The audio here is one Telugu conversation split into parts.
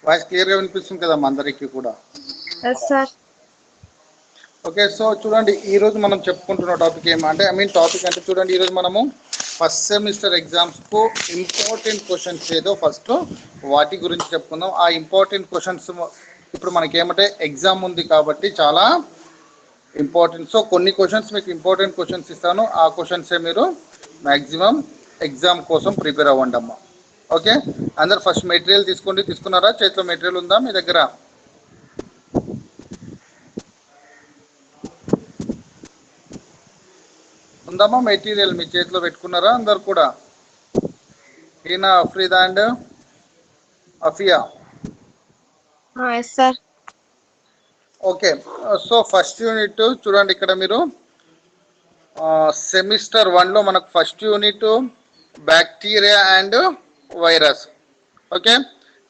వాయిస్ క్లియర్గా వినిపిస్తుంది కదా అందరికీ కూడా? Yes sir. ఓకే, సో చూడండి ఈరోజు మనం చెప్పుకుంటున్న టాపిక్ ఏమంటే టాపిక్ అంటే చూడండి, ఈరోజు మనము ఫస్ట్ సెమిస్టర్ ఎగ్జామ్స్కు ఇంపార్టెంట్ క్వశ్చన్స్ ఏదో ఫస్ట్ వాటి గురించి చెప్పుకుందాం. ఆ ఇంపార్టెంట్ క్వశ్చన్స్ ఇప్పుడు మనకేమంటే ఎగ్జామ్ ఉంది కాబట్టి చాలా ఇంపార్టెంట్. సో కొన్ని క్వశ్చన్స్ మీకు ఇంపార్టెంట్ క్వశ్చన్స్ ఇస్తాను, ఆ క్వశ్చన్సే మీరు మ్యాక్సిమం ఎగ్జామ్ కోసం ప్రిపేర్ అవ్వండి అమ్మా. ఓకే, అందరు ఫస్ట్ మెటీరియల్ తీసుకున్నారా? చేతిలో మెటీరియల్ ఉందా మీ దగ్గర? ఉందమ్మా మెటీరియల్ మీ చేతిలో పెట్టుకున్నారా అందరు కూడా? Eena, Afrida and Afiya. Yes sir. Okay, so first unit చూడండి, ఇక్కడ మీరు సెమిస్టర్ 1లో మనకు first unit bacteria and virus. Okay,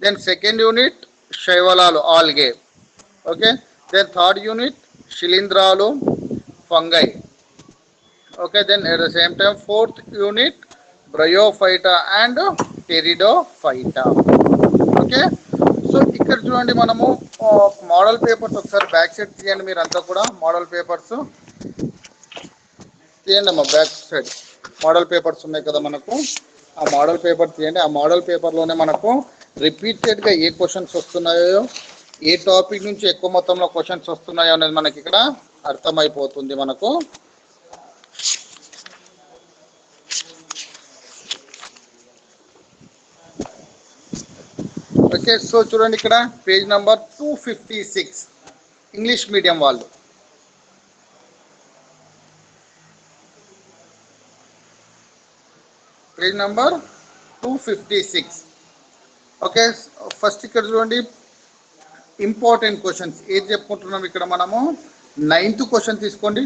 then second unit శైవలాలు algae. Okay, then third unit శిలీంధ్రాలు fungi. Okay, then at the same time fourth unit bryophyta and pteridophyta. Okay, so ఇక్కడ చూడండి మనము మోడల్ పేపర్స్ ఒకసారి బ్యాక్ సైడ్ తీయండి. మీరు అంతా కూడా మోడల్ పేపర్స్ తీయండి అమ్మా. బ్యాక్ సైడ్ మోడల్ పేపర్స్ ఉన్నాయి కదా మనకు, ఆ మోడల్ పేపర్ తీయండి. ఆ మోడల్ పేపర్లోనే మనకు రిపీటెడ్గా ఏ క్వశ్చన్స్ వస్తున్నాయో, ఏ టాపిక్ నుంచి ఎక్కువ మొత్తంలో క్వశ్చన్స్ వస్తున్నాయో అనేది మనకి ఇక్కడ అర్థమైపోతుంది మనకు. ఓకే, సో చూడండి ఇక్కడ పేజ్ నెంబర్ 256 ఇంగ్లీష్ మీడియం వాళ్ళు. Page number 256. ఓకే, ఫస్ట్ ఇక్కడ చూడండి ఇంపార్టెంట్ క్వశ్చన్స్ ఏది చెప్పుకుంటున్నాం ఇక్కడ మనము. 9th క్వశ్చన్ తీసుకోండి.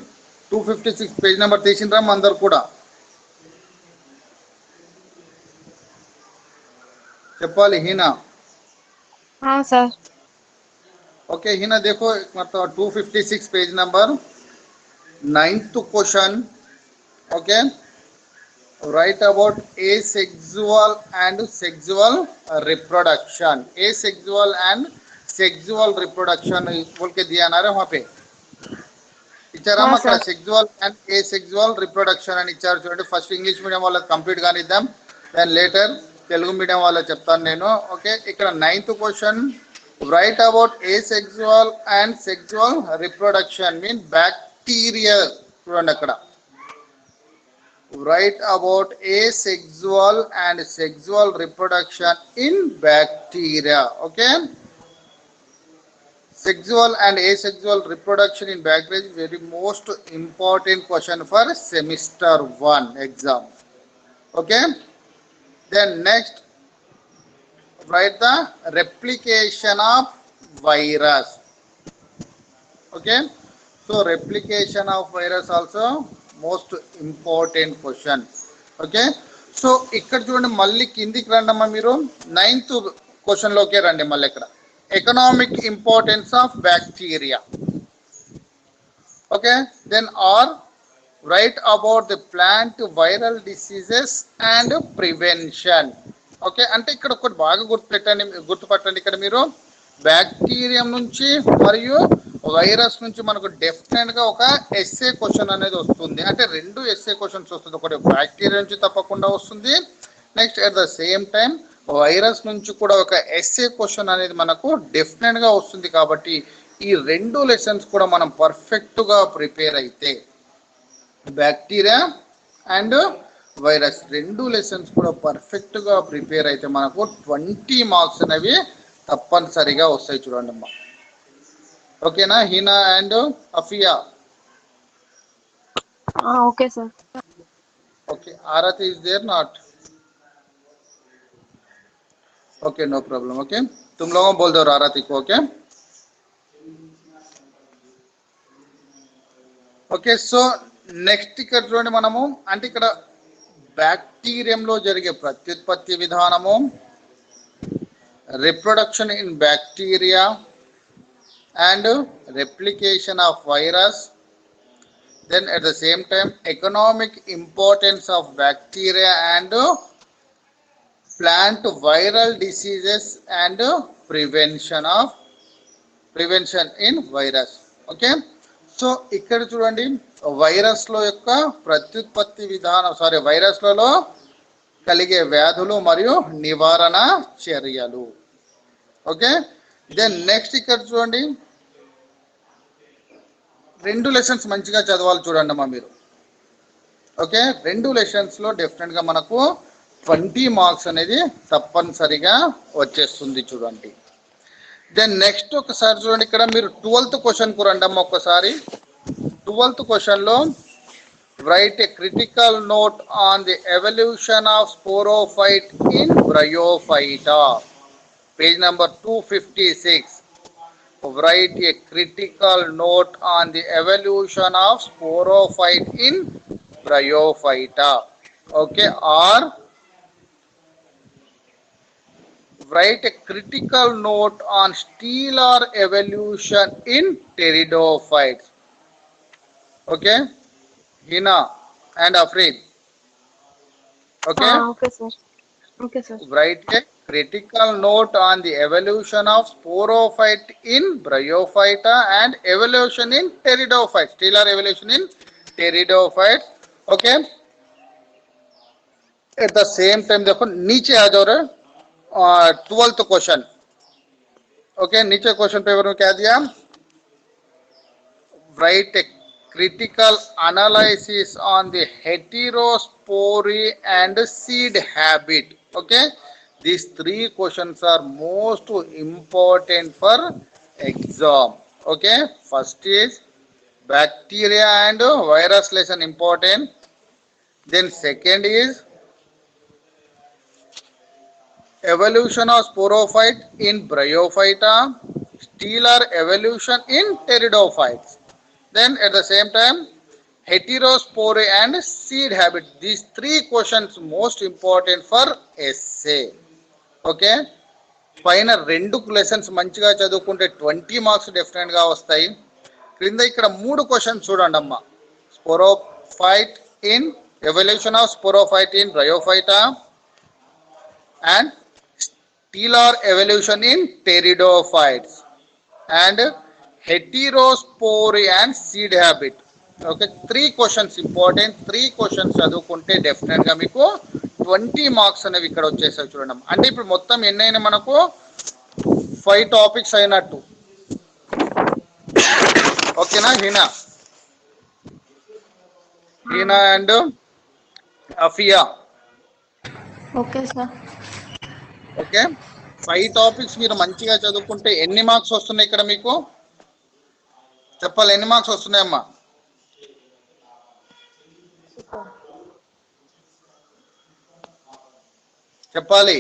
256 పేజ్ నెంబర్ తీసిండ్రా అందరు కూడా? చెప్పాలి హీనా. సార్. ओके हिना देखो मतलब 256 page number 9th question. Okay, right about asexual and sexual reproduction. asexual and sexual reproduction बोल के दिया ना रे वहाँ पे ఇచ్చారా అక్కడ సెక్సువల్ అండ్ asexual reproduction అని ఇచ్చారు చూడండి. ఫస్ట్ ఇంగ్లీష్ మీడియం వాళ్ళకి కంప్లీట్ కానిద్దాం, దెన్ లేటర్ తెలుగు మీడియం వాళ్ళకి చెప్తాను నేను. ఓకే, ఇక్కడ 9th question write about asexual and sexual reproduction mean bacteria. చూడండి అక్కడ write about asexual and sexual reproduction in bacteria. okay, sexual and asexual reproduction in bacteria is very most important question for semester 1 exam. okay, then next write the replication of virus. okay, so replication of virus also most important question. okay, so ఇక్కడ చూడండి మళ్ళీ కిందికి రండమ్మా మీరు. 9th క్వశ్చన్ లోకే రండి మళ్ళీ. ఇక్కడ economic importance of bacteria. Okay, then are write about the plant viral diseases and prevention. Okay, అంటే ఇక్కడ ఒకటి బాగా గుర్తుపట్టండి. ఇక్కడ మీరు బ్యాక్టీరియం నుంచి మరియు వైరస్ నుంచి మనకు డెఫినెట్గా ఒక ఎస్ఏ క్వశ్చన్ అనేది వస్తుంది. అంటే 2 ఎస్ఏ క్వశ్చన్స్ వస్తుంది. ఒకటి బ్యాక్టీరియా నుంచి తప్పకుండా వస్తుంది, next at the same time virus నుంచి కూడా ఒక ఎస్ఏ క్వశ్చన్ అనేది మనకు డెఫినెట్గా వస్తుంది. కాబట్టి ఈ 2 లెసన్స్ కూడా మనం పర్ఫెక్ట్గా ప్రిపేర్ అయితే, బ్యాక్టీరియా అండ్ వైరస్ 2 లెసన్స్ కూడా పర్ఫెక్ట్గా ప్రిపేర్ అయితే మనకు 20 మార్క్స్ అనేవి తప్పనిసరిగా వస్తాయి. చూడండి అమ్మా. ఓకేనా Heena and Afiya? Okay sir. Okay, Aarti is there not? Okay, no problem. Okay, तुम लोगों बोल दो आरती को. ओके ఓకే, సో నెక్స్ట్ ఇక్కడ చూడండి మనము అంటే ఇక్కడ బ్యాక్టీరియంలో జరిగే ప్రత్యుత్పత్తి విధానము, reproduction in bacteria and replication of virus, then at the same time economic importance of bacteria and plant viral diseases and prevention in virus. Okay, so ఇక్కడ చూడండి వైరస్ల యొక్క ప్రత్యుత్పత్తి విధానం వైరస్లలో కలిగే వ్యాధులు మరియు నివారణ చర్యలు. ఓకే, దెన్ నెక్స్ట్ ఇక్కడ చూడండి 2 లెసన్స్ మంచిగా చదవాలి చూడండి అమ్మా మీరు. ఓకే, 2 లెసన్స్లో డెఫినెట్గా మనకు 20 మార్క్స్ అనేది తప్పనిసరిగా వచ్చేస్తుంది చూడండి. దెన్ నెక్స్ట్ ఒకసారి చూడండి ఇక్కడ మీరు 12th క్వశ్చన్కు రండి అమ్మ. ఒకసారి 12th క్వశ్చన్లో write a critical note on the evolution of sporophyte in Bryophyta. Page number 256. Write a critical note on the evolution of sporophyte in Bryophyta. Okay, or write a critical note on stellar evolution in pteridophytes. Okay, Hina and Afrin. Okay. Okay, sir. Okay, sir. Write a critical note on the evolution of sporophyte in Bryophyta and evolution in pteridophytes. Stellar evolution in pteridophytes. Okay. At the same time, देखो नीचे आ जाओ रे 12th क्वेश्चन. ओके, नीचे क्वेश्चन पेपर में क्या दिया? Write a critical analysis on the heterospory and seed habit. Okay, these 3 questions are most important for exam. Okay, first is bacteria and virus lesson important. Then second is evolution of sporophyte in Bryophyta, stellar evolution in pteridophytes. Then at the same time heterospory and seed habit. These 3 questions most important for essay. Okay, పైన 2 లెసన్స్ మంచిగా చదువుకుంటే 20 మార్క్స్ డెఫినెట్గా వస్తాయి. క్రింద ఇక్కడ 3 క్వశ్చన్స్ చూడండి అమ్మా. Sporophyte in evolution of sporophyte in Bryophyta and stellar evolution in pteridophytes and heterospory and seed habit. Okay, 3 questions important. 3 questions చదువుకుంటే డెఫినెట్గా మీకు 20 మార్క్స్ అనేవి ఇక్కడ వచ్చేసాయి చూడండి. అంటే ఇప్పుడు మొత్తం ఎన్నైనా మనకు 5 టాపిక్స్ అయినట్టు. ఓకేనా Heena and Afiya? Okay sir. Okay, 5 topics మీరు మంచిగా చదువుకుంటే ఎన్ని మార్క్స్ వస్తున్నాయి ఇక్కడ మీకు చెప్పాలి. ఎన్ని మార్క్స్ వస్తున్నాయమ్మా? చెప్పాలి.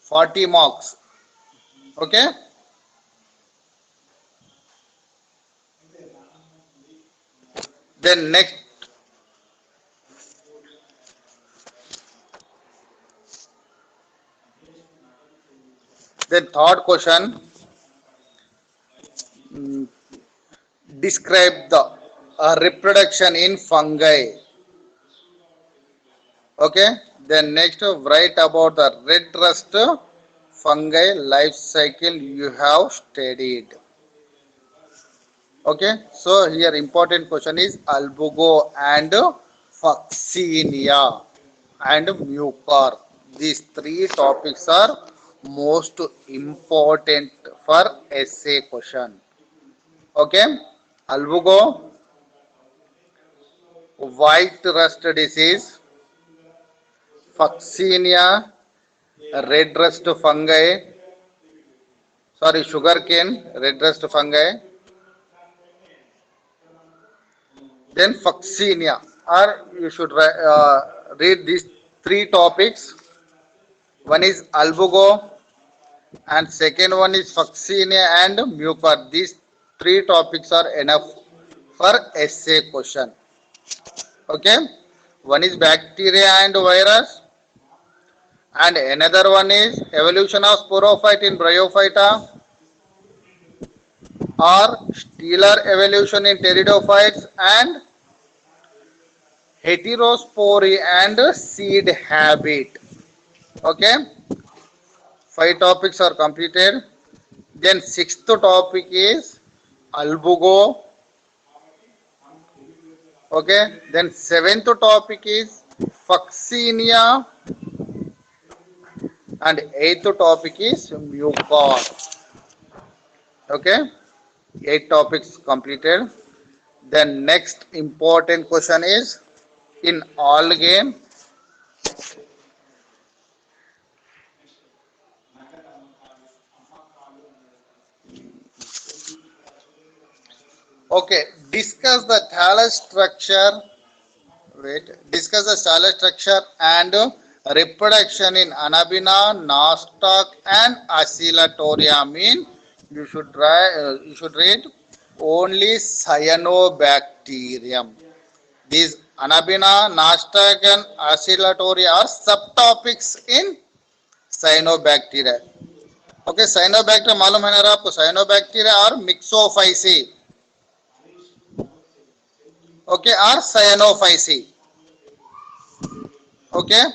40 marks. Okay, then next third question, describe the reproduction in fungi. Okay, then next write about the red rust fungi life cycle you have studied. Okay, so here important question is albugo and Fuchsinia and Mucor. These 3 topics are most important for essay question. Okay, albugo, white rust disease, Fuchsinia, red rust fungi, sugarcane, red rust fungi, then Fuchsinia. Or you should read these 3 topics. One is albugo and second one is Fuchsinia and Mucor. These 3 topics are enough for essay question. Okay, one is bacteria and virus and another one is evolution of sporophyte in Bryophyta or stellar evolution in pteridophytes and heterospory and seed habit. Okay, 5 topics are completed. Then 6th topic is albugo. Okay, then 7th topic is Fuchsinia, and 8th topic is mucor. Okay, 8 topics completed. Then next important question is in all game. Okay, discuss the thallus structure. Wait, discuss the thallus structure and reproduction in Anabina, nostoc, and Oscillatoria. Mean you should try. You should read only cyanobacterium. These Anabina, nostoc, and Oscillatoria are subtopics in cyanobacteria. Okay, cyanobacteria मालूम है ना आपको? Cyanobacteria or Myxophyceae. Okay, or Cyanophyceae. Okay,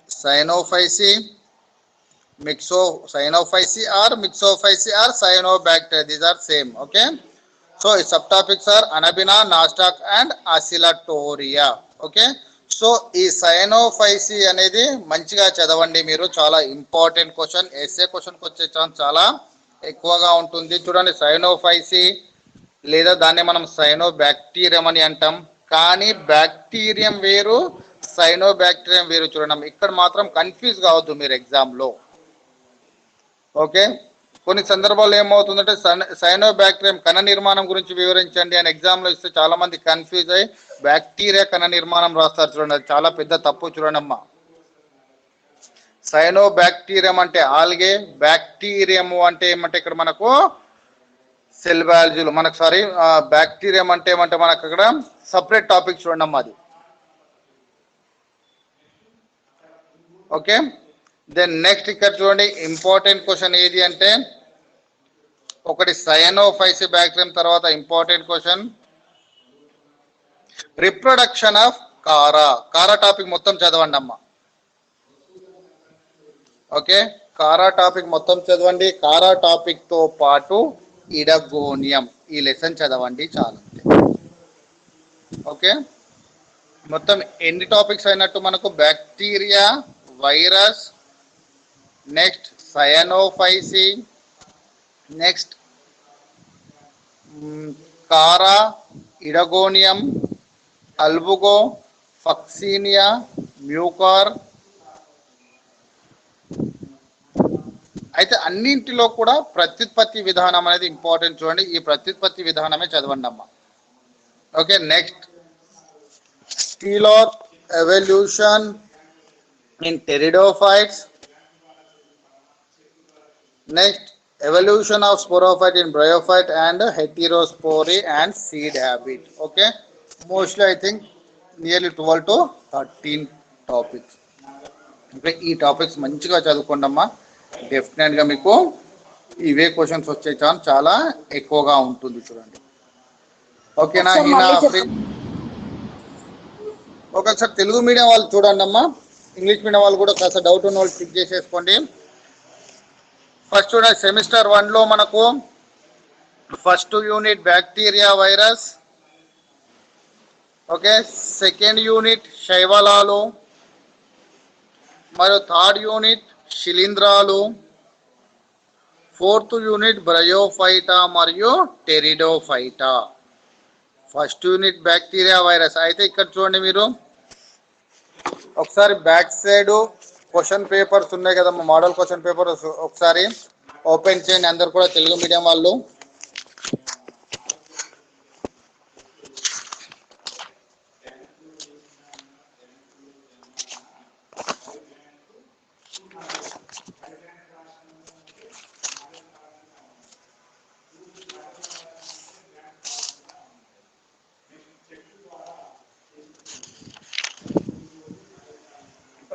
Cyanophyceae, Cyanophyceae or Myxophyceae or Cyanobacteria. These are same. Okay, so its subtopics are Anabina, nostoc, and Oscillatoria. Okay, so ఈ సైనోఫైసీ అనేది మంచిగా చదవండి మీరు. చాలా ఇంపార్టెంట్ క్వశ్చన్, ఎస్ఏ క్వశ్చన్కి వచ్చే ఛాన్స్ చాలా ఎక్కువగా ఉంటుంది. చూడండి, సైనోఫైసీ లేదా దాన్ని మనం సైనోబాక్టీరియం అని అంటాం. కానీ బ్యాక్టీరియం వేరు, సైనోబాక్టీరియం వేరు. చూడండి, ఇక్కడ మాత్రం కన్ఫ్యూజ్ కావద్దు మీరు ఎగ్జామ్లో. ఓకే, కొన్ని సందర్భాల్లో ఏమవుతుందంటే సైనోబాక్టీరియం కణ నిర్మాణం గురించి వివరించండి అని ఎగ్జామ్లో ఇస్తే చాలా మంది కన్ఫ్యూజ్ అయ్యి బ్యాక్టీరియా కణ నిర్మాణం రాస్తారు. చూడండి, అది చాలా పెద్ద తప్పు. చూడండి అమ్మా, సైనోబాక్టీరియం అంటే ఆల్గే, బ్యాక్టీరియం అంటే ఏమంటే ఇక్కడ మనకు సెల్ బయాలజీలో మనకు బ్యాక్టీరియం అంటే ఏమంటే మనకు అక్కడ సపరేట్ టాపిక్. చూడండి అమ్మా అది. ఓకే, దెన్ నెక్స్ట్ ఇక్కడ చూడండి, ఇంపార్టెంట్ క్వశ్చన్ ఏది అంటే ఒకటి సైనోఫైసీ బ్యాక్టీరియం, తర్వాత ఇంపార్టెంట్ క్వశ్చన్ రిప్రొడక్షన్ ఆఫ్ కారా. కారా టాపిక్ మొత్తం చదవండి అమ్మా. ఓకే, కారా టాపిక్ మొత్తం చదవండి. కారా టాపిక్ తో పాటు ఇడగోనియం ఈ లెసన్ చదవండి చాలు. ఓకే, మొత్తం ఎన్ని టాపిక్స్ అయినట్టు మనకు? బ్యాక్టీరియా, వైరస్, నెక్స్ట్ సయనోఫైసీ, నెక్స్ట్ కారా, ఇడగోనియం, అల్బుగో, ఫక్సీనియా, మ్యూకార్. అయితే అన్నింటిలో కూడా ప్రత్యుత్పత్తి విధానం అనేది ఇంపార్టెంట్. చూడండి, ఈ ప్రత్యుత్పత్తి విధానమే చదవండి అమ్మా. Okay, next stelar evolution in pteridophytes, next evolution of sporophyte in bryophyte and heterospory and seed habit. Okay, mostly I think nearly 12 to 13 topics. Okay, ఈ టాపిక్స్ మంచిగా చదువుకోండమ్మా. డెఫినెట్గా మీకు ఇవే క్వశ్చన్స్ వచ్చే ఛాన్స్ చాలా ఎక్కువగా ఉంటుంది. చూడండి, ఓకేనా? ఒకసారి తెలుగు మీడియం వాళ్ళు చూడండి అమ్మా. ఇంగ్లీష్ మీడియం వాళ్ళు కూడా కాస్త డౌట్ ఉన్న వాళ్ళు క్లిక్ చేసేసుకోండి. ఫస్ట్ చూడండి, సెమిస్టర్ 1లో మనకు first unit bacteria, virus. Okay, second unit శైవలాలు, మరియు థర్డ్ యూనిట్ శిలీంధ్రాలు, ఫోర్త్ యూనిట్ బ్రయోఫైటా మరియు pteridophyta. First unit bacteria, virus. అయితే ఇక్కడ చూడండి, మీరు ఒకసారి బ్యాక్ సైడ్ క్వశ్చన్ పేపర్స్ ఉన్నాయి కదమ్మా, మోడల్ క్వశ్చన్ పేపర్ ఒకసారి ఓపెన్ చేయండి అందరు కూడా, తెలుగు మీడియం వాళ్ళు.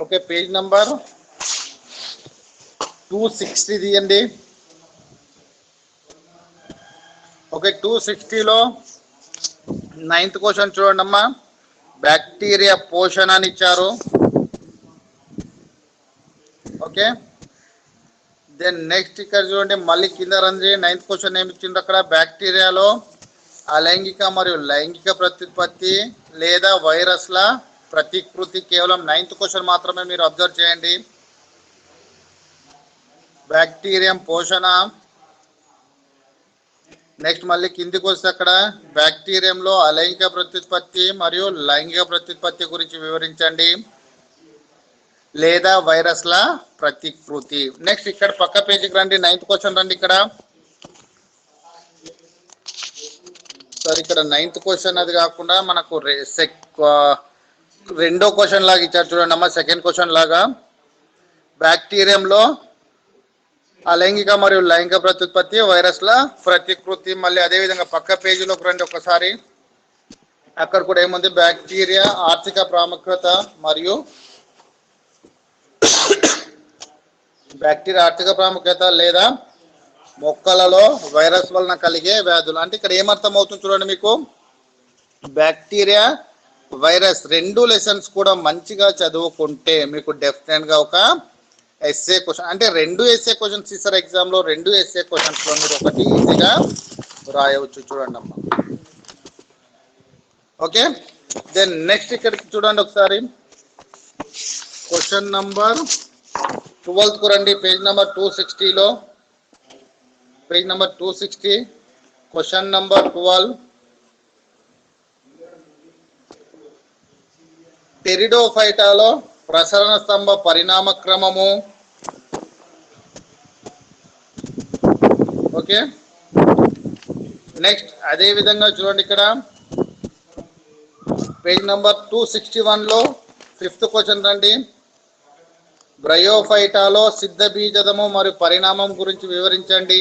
ఓకే, పేజ్ నంబర్ 260 తీయండి. ఓకే, 260లో 9th క్వశ్చన్ చూడండి అమ్మా, బ్యాక్టీరియా పోషణ అని ఇచ్చారు. ఓకే, దెన్ నెక్స్ట్ ఇక్కడ చూడండి మళ్ళీ కింద రన్ చేయండి. 9th క్వశ్చన్ ఏమి ఇచ్చిండ్రు అక్కడ, బ్యాక్టీరియాలో అలైంగిక మరియు లైంగిక ప్రత్యుత్పత్తి లేదా వైరస్ల ప్రతికృతి. కేవలం 9th క్వశ్చన్ మాత్రమే మీరు అబ్జర్వ్ చేయండి. బ్యాక్టీరియం పోషణ. నెక్స్ట్ మళ్ళీ కిందికి వస్తే అక్కడ బ్యాక్టీరియంలో అలైంగిక ప్రత్యుత్పత్తి మరియు లైంగిక ప్రత్యుత్పత్తి గురించి వివరించండి లేదా వైరస్ల ప్రతికృతి. నెక్స్ట్ ఇక్కడ పక్క పేజీకి రండి, 9th క్వశ్చన్ రండి. ఇక్కడ సార్ ఇక్కడ 9th క్వశ్చన్ అది కాకుండా మనకు రెండో క్వశ్చన్ లాగా ఇచ్చారు చూడండి అమ్మా, సెకండ్ క్వశ్చన్ లాగా. బ్యాక్టీరియంలో అలైంగిక మరియు లైంగిక ప్రత్యుత్పత్తి వైరస్ల ప్రతికృతి. మళ్ళీ అదే విధంగా పక్క పేజీలోకి రండి ఒకసారి. అక్కడ కూడా ఏముంది, బ్యాక్టీరియా ఆర్థిక ప్రాముఖ్యత మరియు బ్యాక్టీరియా ఆర్థిక ప్రాముఖ్యత లేదా మొక్కలలో వైరస్ వలన కలిగే వ్యాధులు. అంటే ఇక్కడ ఏమర్థం అవుతుంది చూడండి మీకు, బ్యాక్టీరియా వైరస్ రెండు లెసన్స్ కూడా మంచిగా చదువుకుంటే మీకు డెఫినెట్ గా ఒక ఎస్ఏ క్వశ్చన్, అంటే 2 ఎస్ఏ క్వశ్చన్స్ ఇస్తారు ఎగ్జామ్ లో. 2 ఎస్ఏ క్వశ్చన్స్ లో మీరు ఒకటి ఈజీగా రాయవచ్చు చూడండి అమ్మా. ఓకే, దెన్ నెక్స్ట్ ఇక్కడికి చూడండి ఒకసారి, క్వశ్చన్ నంబర్ 12 కు రండి. పేజ్ నెంబర్ 260లో, పేజ్ నెంబర్ 260, క్వశ్చన్ నంబర్ 12. టెరిడోఫైటాలో ప్రసరణ స్తంభ పరిణామ క్రమము. ఓకే, నెక్స్ట్ అదే విధంగా చూడండి ఇక్కడ పేజ్ నంబర్ 261లో 5th క్వశ్చన్ రండి. బ్రయోఫైటాలో సిద్ధ బీజదము మరియు పరిణామం గురించి వివరించండి.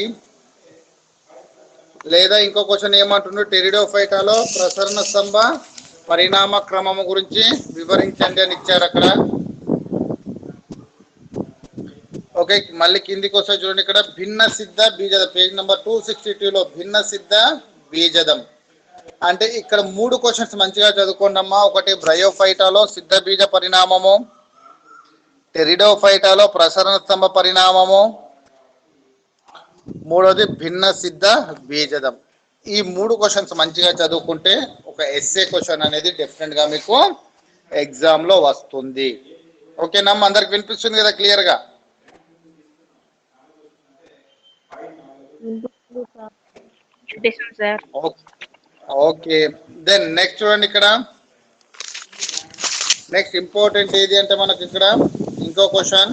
లేదా ఇంకో క్వశ్చన్ ఏమంటుండ్రు, టెరిడోఫైటాలో ప్రసరణ స్తంభ పరిణామ క్రమము గురించి వివరించండి అని ఇచ్చారు అక్కడ. ఓకే, మళ్ళీ కిందికి వస్తే చూడండి ఇక్కడ భిన్న సిద్ధ బీజదం. పేజ్ నెంబర్ 262లో భిన్న సిద్ధ బీజదం. అంటే ఇక్కడ 3 క్వశ్చన్స్ మంచిగా చదువుకోండి అమ్మా. ఒకటి బ్రయోఫైటాలో సిద్ధ బీజ పరిణామము, టెరిడోఫైటాలో ప్రసరణ స్తంభ పరిణామము, మూడోది భిన్న సిద్ధ బీజదం. ఈ 3 క్వశ్చన్స్ మంచిగా చదువుకుంటే ఒక ఎస్ఏ క్వశ్చన్ అనేది డెఫినెట్ గా మీకు ఎగ్జామ్ లో వస్తుంది. ఓకేనమ్మా, అందరికి వినిపిస్తుంది కదా క్లియర్ గా? ఓకే, దెన్ నెక్స్ట్ చూడండి ఇక్కడ నెక్స్ట్ ఇంపార్టెంట్ ఏది అంటే మనకి ఇక్కడ ఇంకో క్వశ్చన్,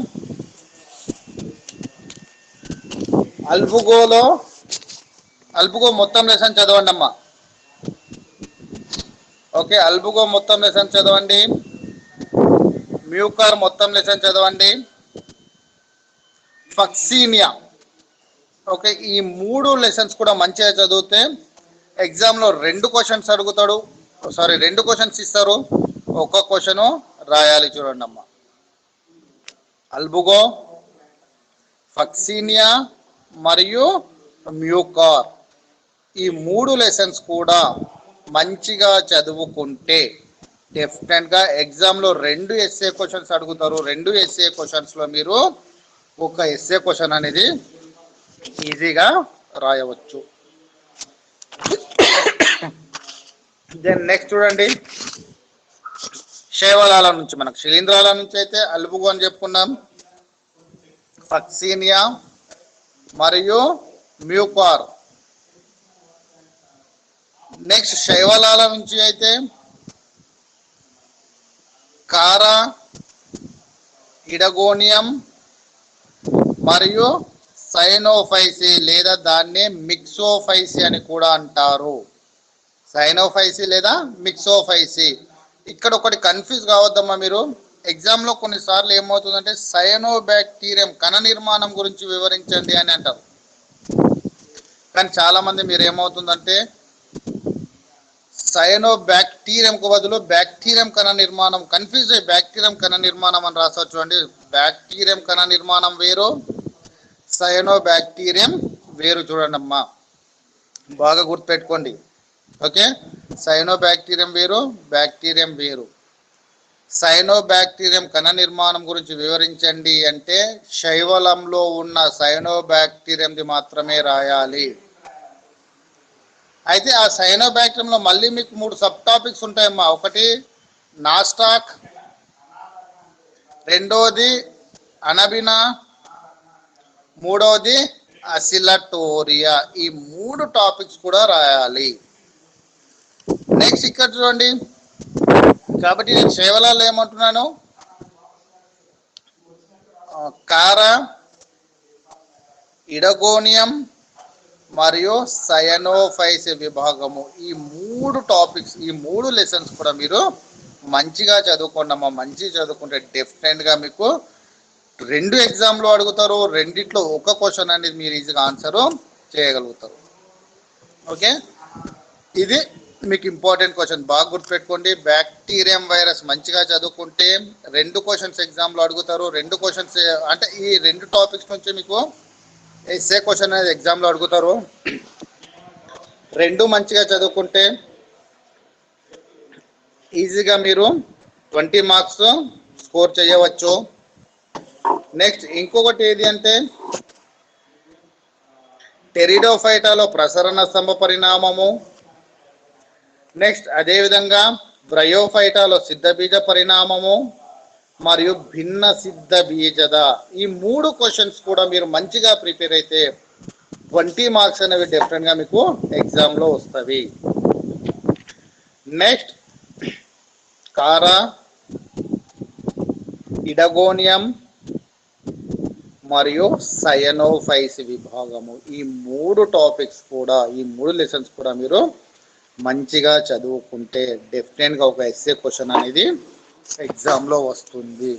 అల్బుగో మొత్తం లెసన్ చదవండి అమ్మా. ఓకే, అల్బుగో మొత్తం లెసన్ చదవండి, మ్యూకార్ మొత్తం లెసన్ చదవండి, ఫక్సీనియా. ఓకే, ఈ 3 లెసన్స్ కూడా మంచిగా చదివితే ఎగ్జామ్ లో 2 క్వశ్చన్స్ అడుగుతాడు, 2 క్వశ్చన్స్ ఇస్తారు, ఒక క్వశ్చన్ రాయాలి చూడండి అమ్మా. అల్బుగో, ఫక్సీనియా మరియు మ్యూకార్, ఈ 3 లెసన్స్ కూడా మంచిగా చదువుకుంటే డెఫినెట్ గా ఎగ్జామ్ లో 2 ఎస్ఏ క్వశ్చన్స్ అడుగుతారు. 2 ఎస్ఏ క్వశ్చన్స్ లో మీరు ఒక ఎస్ఏ క్వశ్చన్ అనేది ఈజీగా రాయవచ్చు. దెన్ నెక్స్ట్ చూడండి, శైవలాల నుంచి, మనకు శిలీంధ్రాల నుంచి అయితే అల్బుగో అని చెప్పుకున్నాం, ఫక్సీనియా మరియు మ్యూకార్. నెక్స్ట్ శైవలాల నుంచి అయితే కారా, ఇడగోనియం మరియు సైనోఫైసి లేదా దాన్ని మిక్సోఫైసి అని కూడా అంటారు. సైనోఫైసి లేదా మిక్సోఫైసి. ఇక్కడ ఒకటి కన్ఫ్యూజ్ కావద్దమ్మా మీరు, ఎగ్జామ్ లో కొన్నిసార్లు ఏమవుతుందంటే సైనోబాక్టీరియం కణ నిర్మాణం గురించి వివరించండి అని అంటారు. కానీ చాలా మంది మీరు ఏమవుతుందంటే సైనోబాక్టీరియంకు బదులు బ్యాక్టీరియం కణ నిర్మాణం, కన్ఫ్యూజ్ అయ్యి బ్యాక్టీరియం కణ నిర్మాణం అని రాస్తారు చూడండి. బ్యాక్టీరియం కణ నిర్మాణం వేరు, సైనోబాక్టీరియం వేరు చూడండి అమ్మా, బాగా గుర్తుపెట్టుకోండి. ఓకే, సైనోబాక్టీరియం వేరు, బ్యాక్టీరియం వేరు. సైనోబాక్టీరియం కణ నిర్మాణం గురించి వివరించండి అంటే శైవలంలో ఉన్న సైనోబాక్టీరియంది మాత్రమే రాయాలి. అయితే ఆ సైనోబాక్టీరియంలో మళ్ళీ మీకు 3 సబ్ టాపిక్స్ ఉంటాయమ్మా. ఒకటి నాస్టాక్, రెండోది అనబినా, మూడవది అసిలటోరియా. ఈ 3 టాపిక్స్ కూడా రాయాలి. నెక్స్ట్ ఇక్కడ చూడండి. కాబట్టి నేను శైవలాల్లో ఏమంటున్నాను, కారా, ఇడగోనియం మరియు సయనోఫైస్ విభాగము. ఈ 3 టాపిక్స్, ఈ 3 లెసన్స్ కూడా మీరు మంచిగా చదువుకోండి అమ్మా. మంచిగా చదువుకుంటే డెఫినెట్గా మీకు 2 ఎగ్జామ్లో అడుగుతారు. రెండిట్లో ఒక క్వశ్చన్ అనేది మీరు ఈజీగా ఆన్సర్ చేయగలుగుతారు. ఓకే, ఇది మీకు ఇంపార్టెంట్ క్వశ్చన్. బాగా గుర్తుపెట్టుకోండి. బ్యాక్టీరియం వైరస్ మంచిగా చదువుకుంటే 2 క్వశ్చన్స్ ఎగ్జామ్లో అడుగుతారు. 2 క్వశ్చన్స్ అంటే ఈ 2 టాపిక్స్ నుంచి మీకు ఎస్ఏ క్వశ్చన్ అనేది ఎగ్జామ్లో అడుగుతారు. 2 మంచిగా చదువుకుంటే ఈజీగా మీరు 20 మార్క్స్ స్కోర్ చేయవచ్చు. నెక్స్ట్ ఇంకొకటి ఏది అంటే టెరిడోఫైటాలో ప్రసరణ స్తంభ పరిణామము. నెక్స్ట్ అదేవిధంగా బ్రయోఫైటాలో సిద్ధబీజ పరిణామము మరియు భిన్న సిద్ధ బీజద. ఈ 3 క్వశ్చన్స్ కూడా మీరు మంచిగా ప్రిపేర్ అయితే 20 మార్క్స్ అనేవి డెఫినెట్గా మీకు ఎగ్జామ్లో వస్తాయి. నెక్స్ట్ కారా, ఇడగోనియం మరియు సయనోఫైస్ విభాగము. ఈ 3 టాపిక్స్ కూడా, ఈ 3 లెసన్స్ కూడా మీరు మంచిగా చదువుకుంటే డెఫినెట్గా ఒక ఎస్ఏ క్వశ్చన్ అనేది ఎగ్జామ్లో వస్తుంది.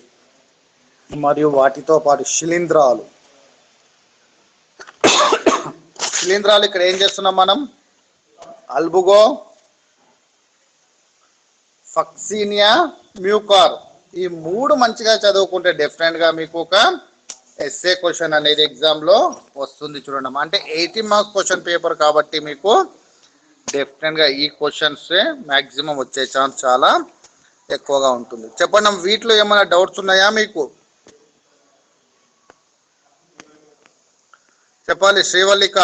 మరియు వాటితో పాటు శిలీంధ్రాలు ఇక్కడ ఏం చేస్తున్నాం మనం, అల్బుగో, ఫక్సీనియా, మ్యూకార్. ఈ 3 మంచిగా చదువుకుంటే డెఫినెట్గా మీకు ఒక ఎస్ఏ క్వశ్చన్ అనేది ఎగ్జామ్లో వస్తుంది. చూడండి, అంటే 80 మార్క్స్ క్వశ్చన్ పేపర్ కాబట్టి మీకు డెఫినెట్గా ఈ క్వశ్చన్స్ మ్యాక్సిమం వచ్చే ఛాన్స్ చాలా ఎక్కువగా ఉంటుంది. చెప్పండి, వీటిలో ఏమైనా డౌట్స్ ఉన్నాయా మీకు? చెప్పాలి. శ్రీవల్లిక,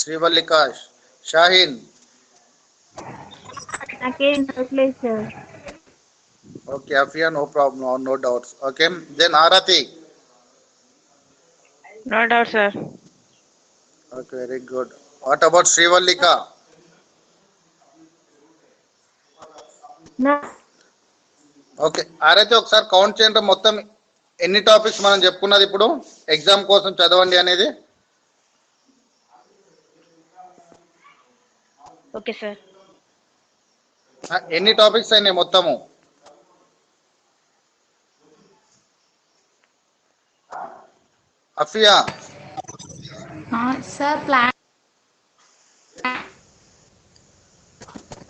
శ్రీవల్లిక, షాహీన్. నాకేం డౌట్లేదు sir. Okay, Afiya, no problem, no doubts. Okay, then Aarti. No doubt, sir. Okay, very good. What about Srivalika? నా ఓకే, ఆరైతే ఒకసారి కౌంట్ చేయండి మొత్తం ఎన్ని టాపిక్స్ మనం చెప్పుకున్నది ఇప్పుడు ఎగ్జామ్ కోసం చదవండి అనేది. Okay, sir. ఎన్ని టాపిక్స్ అయినాయి మొత్తము? Afiya. Sir plan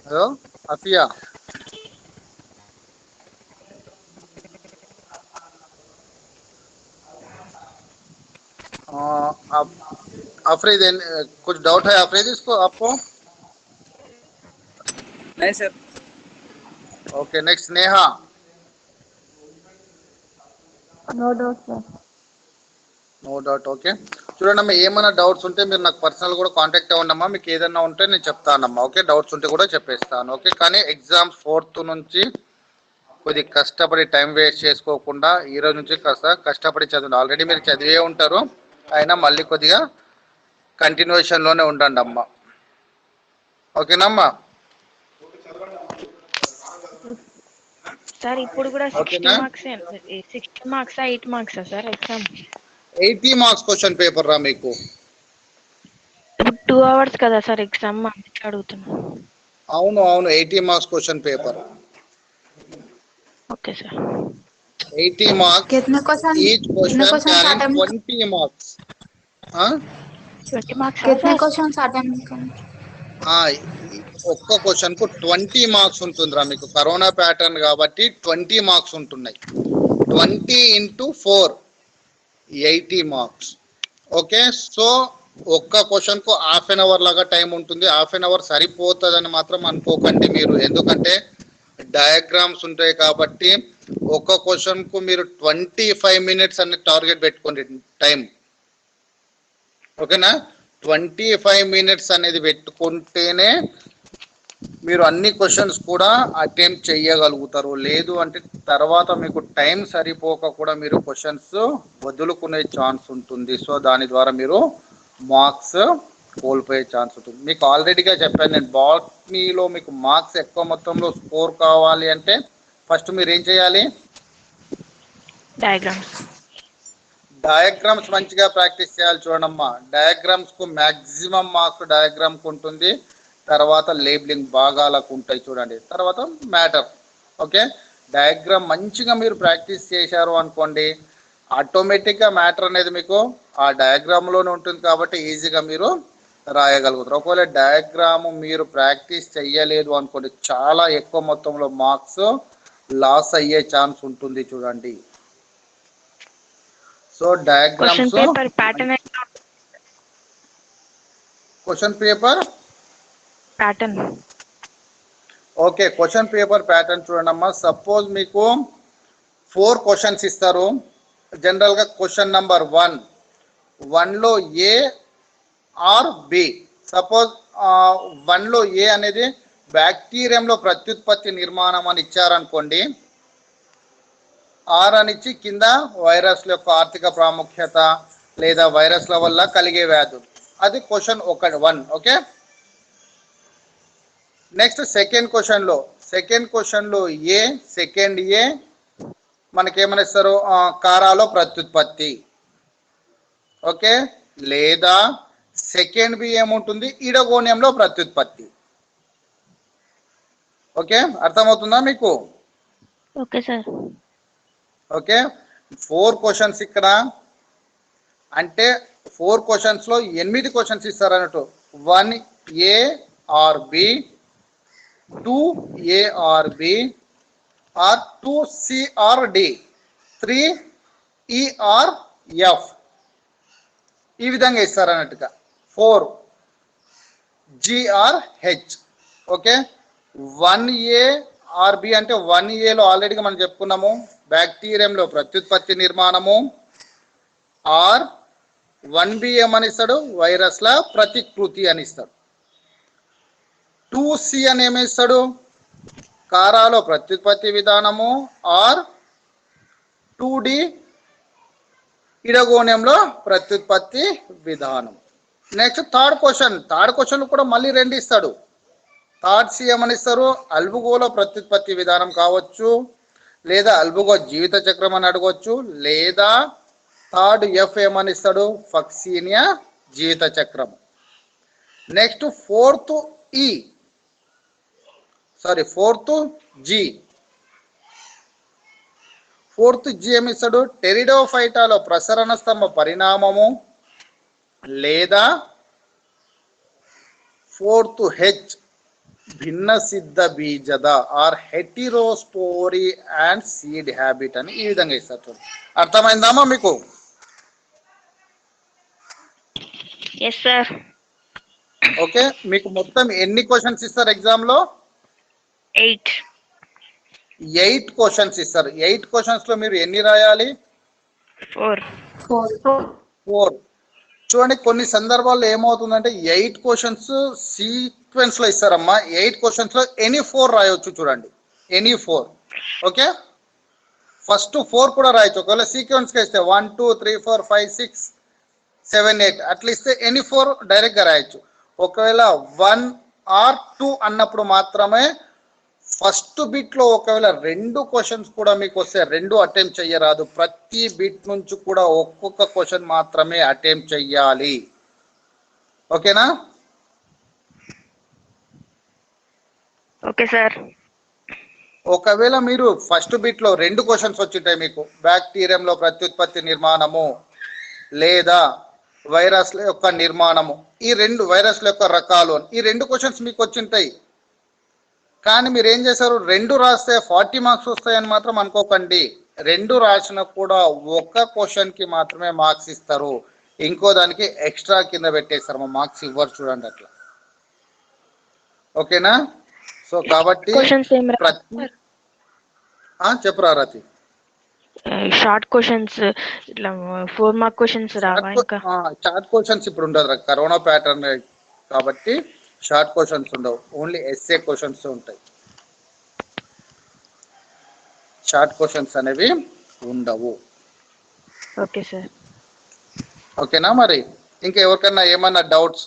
hello Afiya. Afrid, कुछ डाउट है अफरीद इसको आपको? नहीं sir. Okay, next Neha. No doubt sir. No doubt. Okay, చూడండి అమ్మా, ఏమైనా డౌట్స్ ఉంటే మీరు నాకు పర్సనల్ కూడా కాంటాక్ట్ అవ్వండి అమ్మా. మీకు ఏదైనా ఉంటే నేను చెప్తానమ్మా. ఓకే, డౌట్స్ ఉంటే కూడా చెప్పేస్తాను. ఓకే, కానీ ఎగ్జామ్స్ 4th నుంచి కొద్దిగా కష్టపడి టైం వేస్ట్ చేసుకోకుండా ఈ రోజు నుంచి కాస్త కష్టపడి చదవండి. ఆల్రెడీ మీరు చదివే ఉంటారు, అయినా మళ్ళీ కొద్దిగా కంటిన్యూషన్లోనే ఉండండి అమ్మా. ఓకేనమ్మా? సార్ ఇప్పుడు కూడా 60 ఓకేనా? Marks 60 marks 8 marks sir exam? 80 marks question paper రా మీకు. 2 అవర్స్ కదా సార్ ఎగ్జామ్, అందుకే అడుగుతున్నా. అవును అవును, 80 marks question paper. Okay sir. 80 marks. कितने question Each question carrying 20 marks. 20 marks कितने क्वेश्चन अटेम्प्ट करने? ఒక్క క్వశ్చన్ కు 20 మార్క్స్ ఉంటుందిరా మీకు. కరోనా ప్యాటర్న్ కాబట్టి 20 మార్క్స్ ఉంటున్నాయి. 20 into 4 80 మార్క్స్. ఓకే, సో ఒక్క క్వశ్చన్కు హాఫ్ అన్ అవర్ లాగా టైం ఉంటుంది. హాఫ్ అన్ అవర్ సరిపోతుందని మాత్రం అనుకోకండి మీరు, ఎందుకంటే డయాగ్రామ్స్ ఉంటాయి కాబట్టి ఒక్క క్వశ్చన్కు మీరు 25 మినిట్స్ అనే టార్గెట్ పెట్టుకోండి టైం. ఓకేనా, 25 మినిట్స్ అనేది పెట్టుకుంటేనే మీరు అన్ని క్వశ్చన్స్ కూడా అటెంప్ట్ చేయగలుగుతారు. లేదు అంటే తర్వాత మీకు టైం సరిపోక కూడా మీరు క్వశ్చన్స్ వదులుకునే ఛాన్స్ ఉంటుంది. సో దాని ద్వారా మీరు మార్క్స్ కోల్పోయే ఛాన్స్ ఉంటుంది. మీకు ఆల్రెడీగా చెప్పాను నేను, బాటనీలో మీకు మార్క్స్ ఎక్కువ మొత్తంలో స్కోర్ కావాలి అంటే ఫస్ట్ మీరు ఏం చేయాలి? డయాగ్రామ్స్ మంచిగా ప్రాక్టీస్ చేయాలి. చూడమ్మా, డయాగ్రామ్స్కు మ్యాక్సిమం మార్క్స్ డయాగ్రామ్కి ఉంటుంది, తర్వాత లేబులింగ్ భాగాలకు ఉంటాయి చూడండి, తర్వాత మ్యాటర్. ఓకే, డయాగ్రామ్ మంచిగా మీరు ప్రాక్టీస్ చేశారు అనుకోండి, ఆటోమేటిక్గా మ్యాటర్ అనేది మీకు ఆ డయాగ్రామ్లోనే ఉంటుంది కాబట్టి ఈజీగా మీరు రాయగలుగుతారు. ఒకవేళ డయాగ్రామ్ మీరు ప్రాక్టీస్ చేయలేదు అనుకోండి, చాలా ఎక్కువ మొత్తంలో మార్క్స్ లాస్ అయ్యే ఛాన్స్ ఉంటుంది చూడండి. So diagrams question paper pattern. Okay, question paper pattern చూడండి అమ్మా. సపోజ్ మీకు 4 క్వశ్చన్స్ ఇస్తారు. జనరల్గా క్వశ్చన్ నెంబర్ 1లో ఏ ఆర్ బి. సపోజ్ 1లో ఏ అనేది బ్యాక్టీరియంలో ప్రత్యుత్పత్తి నిర్మాణం అని ఇచ్చారనుకోండి, ఆర్ అని ఇచ్చి కింద వైరస్ల యొక్క ఆర్థిక ప్రాముఖ్యత లేదా వైరస్ల వల్ల కలిగే వ్యాధులు. అది క్వశ్చన్ 1. ఓకే, నెక్స్ట్ సెకండ్ క్వశ్చన్లో ఏ సెకండ్ ఏ మనకేమని ఇస్తారు? కారాలో ప్రత్యుత్పత్తి. ఓకే, లేదా సెకండ్ బి ఏముంటుంది? ఇడగోనియంలో ప్రత్యుత్పత్తి. ఓకే, అర్థమవుతుందా మీకు? Okay sir. ఓకే, 4 క్వశ్చన్స్ ఇక్కడ అంటే 4 క్వశ్చన్స్లో 8 క్వశ్చన్స్ ఇస్తారు అన్నట్టు. 1 A or B, 2 A or B, or 2 C or D, 3 E or F, ఈ విధంగా ఇస్తారు అన్నట్టుగా. 4 G or H. Okay, 1 A or B అంటే 1 ఏలో ఆల్రెడీగా మనం చెప్పుకున్నాము, బ్యాక్టీరియంలో ప్రత్యుత్పత్తి నిర్మాణము. ఆర్ 1 బి ఏమని ఇస్తాడు? వైరస్ల ప్రతికృతి అని ఇస్తాడు. 2 సి అని ఏమిస్తాడు? కారాలో ప్రత్యుత్పత్తి విధానము. ఆర్ 2 డి ఇడగోనియంలో ప్రత్యుత్పత్తి విధానం. నెక్స్ట్ థర్డ్ క్వశ్చన్ కూడా మళ్ళీ 2 ఇస్తాడు. థర్డ్ సి ఏమని ఇస్తారు? అల్బుగోలో ప్రత్యుత్పత్తి విధానం కావచ్చు, లేదా అల్బుగో జీవిత చక్రం అని అడగవచ్చు, లేదా థర్డ్ ఎఫ్ ఏమని ఇస్తాడు? ఫక్సీనియా జీవిత చక్రం. నెక్స్ట్ ఫోర్త్ జి ఏమిస్తాడు? టెరిడోఫైటాలో ప్రసరణ స్తంభ పరిణామము, లేదా 4th హెచ్ భిన్న సిద్ధ బీజద or heterospory and seed habit అని ఈ విధంగా ఇస్తారు. అర్థమైందామా మీకు? Yes sir. ఓకే, మీకు మొత్తం ఎన్ని క్వశ్చన్స్ ఇస్తారు ఎగ్జామ్లో? 8 క్వశ్చన్స్ ఇస్తారు. 8 క్వశ్చన్స్ లో మీరు ఎన్ని రాయాలి? 4. చూడండి, కొన్ని సందర్భాల్లో ఏమవుతుందంటే 8 క్వశ్చన్స్ సీక్వెన్స్ లో ఇస్తారమ్మా. 8 క్వశ్చన్స్ లో ఎనీ 4 రాయొచ్చు. చూడండి, ఎనీ 4. ఓకే, ఫస్ట్ 4 కూడా రాయొచ్చు. ఒకవేళ సీక్వెన్స్ గా ఇస్తే 1 2 3 4 5 6 7 8 అట్లా ఇస్తే ఎనీ 4 డైరెక్ట్ గా రాయొచ్చు. ఒకవేళ 1 or 2 అన్నప్పుడు మాత్రమే ఫస్ట్ బిట్ లో ఒకవేళ 2 క్వశ్చన్స్ కూడా మీకు వస్తే 2 అటెంప్ట్ చెయ్యరాదు. ప్రతి బిట్ నుంచి కూడా ఒక్కొక్క క్వశ్చన్ మాత్రమే అటెంప్ట్ చెయ్యాలి. ఓకేనా? Okay sir. ఒకవేళ మీరు ఫస్ట్ బిట్ లో 2 క్వశ్చన్స్ వచ్చింటాయి మీకు, బ్యాక్టీరియంలో ప్రత్యుత్పత్తి నిర్మాణము లేదా వైరస్ల యొక్క నిర్మాణము, ఈ 2 వైరస్ల యొక్క రకాలు, ఈ 2 క్వశ్చన్స్ మీకు వచ్చింటాయి. కానీ మీరు ఏం చేశారు? 2 రాస్తే 40 మార్క్స్ వస్తాయని మాత్రం అనుకోకండి. రెండు రాసినా కూడా ఒక క్వశ్చన్ కి మాత్రమే మార్క్స్ ఇస్తారు, ఇంకో దానికి ఎక్స్ట్రా కింద పెట్టేస్తారు, మా మార్క్స్ ఇవ్వరు చూడండి అట్లా. ఓకేనా? సో కాబట్టి క్వశ్చన్స్ ఏం చెప్పురా రతి. షార్ట్ క్వశ్చన్స్ ఇట్లా 4 మార్క్ క్వశ్చన్స్ రావా ఇంకా? షార్ట్ క్వశ్చన్స్ ఇప్పుడు ఉండదు, కరోనా ప్యాటర్న్ కాబట్టి షార్ట్ క్వశ్చన్స్ ఉండవు, ఓన్లీ ఎస్ఏ క్వశ్చన్స్ ఉంటాయి. షార్ట్ క్వశ్చన్స్ అనేవి ఉండవు. Okay sir. ఓకేనా? మరి ఇంకా ఎవరికన్నా ఏమన్నా డౌట్స్?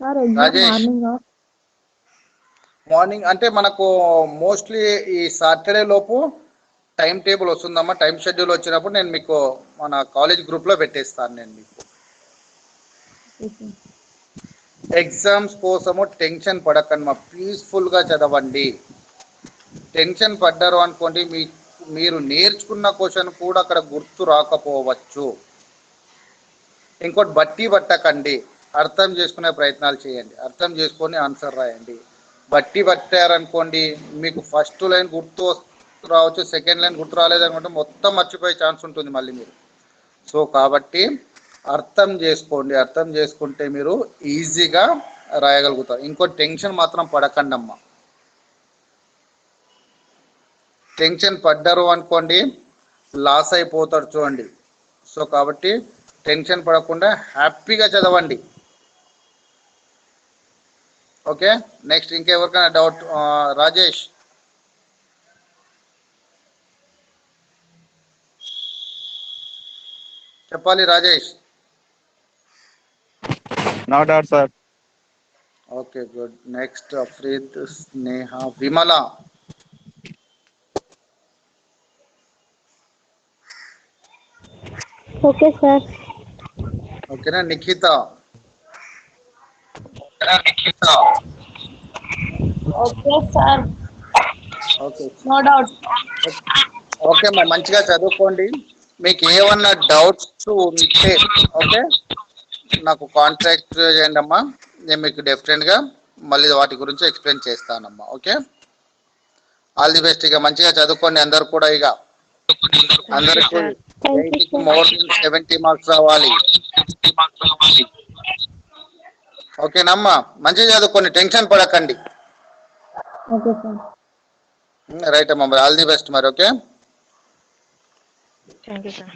సార్ రాజేష్, మార్నింగ్ అంటే మనకు మోస్ట్లీ ఈ సాటర్డే లోపు టైం టేబుల్ వస్తుందమ్మా. టైం షెడ్యూల్ వచ్చినప్పుడు నేను మీకు మన కాలేజ్ గ్రూప్లో పెట్టేస్తాను నేను మీకు. ఎగ్జామ్స్ కోసము టెన్షన్ పడకమ్మా, పీస్ఫుల్గా చదవండి. టెన్షన్ పడ్డారు అనుకోండి, మీరు నేర్చుకున్న క్వశ్చన్ కూడా అక్కడ గుర్తు రాకపోవచ్చు. ఇంకోటి బట్టి పట్టకండి, అర్థం చేసుకునే ప్రయత్నాలు చేయండి, అర్థం చేసుకొని ఆన్సర్ రాయండి. బట్టి పట్టారనుకోండి మీకు ఫస్ట్ లైన్ గుర్తు రావచ్చు, సెకండ్ లైన్ గుర్తు రాలేదనుకుంటే మొత్తం మర్చిపోయే ఛాన్స్ ఉంటుంది మళ్ళీ మీరు. సో కాబట్టి అర్థం చేసుకోండి, అర్థం చేసుకుంటే మీరు ఈజీగా రాయగలుగుతారు. ఇంకో టెన్షన్ మాత్రం పడకండి అమ్మ. టెన్షన్ పడ్డారు అనుకోండి లాస్ అయిపోతారు చూడండి. సో కాబట్టి టెన్షన్ పడకుండా హ్యాపీగా చదవండి. ఓకే, నెక్స్ట్ ఇంకెవరికైనా డౌట్? రాజేష్, చెప్పాలి Rajesh. No doubt sir. Okay good. Next Afrid, Sneha, Vimala. Okay sir. ఓకేనా? Nikhita. Okay sir. Okay, no doubt. Okay అమ్మా, మంచిగా చదువుకోండి. మీకు ఏమన్నా డౌట్స్ ఉంటే ఓకే నాకు కాంటాక్ట్ చేయండి అమ్మా, నేను మీకు డెఫినెట్గా మళ్ళీ వాటి గురించి ఎక్స్ప్లెయిన్ చేస్తానమ్మా. Okay, all the best. ఇక మంచిగా చదువుకోండి అందరు కూడా. ఇక అందరికి మోర్ దెన్ 70 మార్క్స్ రావాలి. ఓకేనమ్మా, మంచిగా చదువుకోండి, టెన్షన్ పడకండి. Okay sir. రైట్ అమ్మా, మరి ఆల్ ది బెస్ట్ మరి. Okay, thank you sir.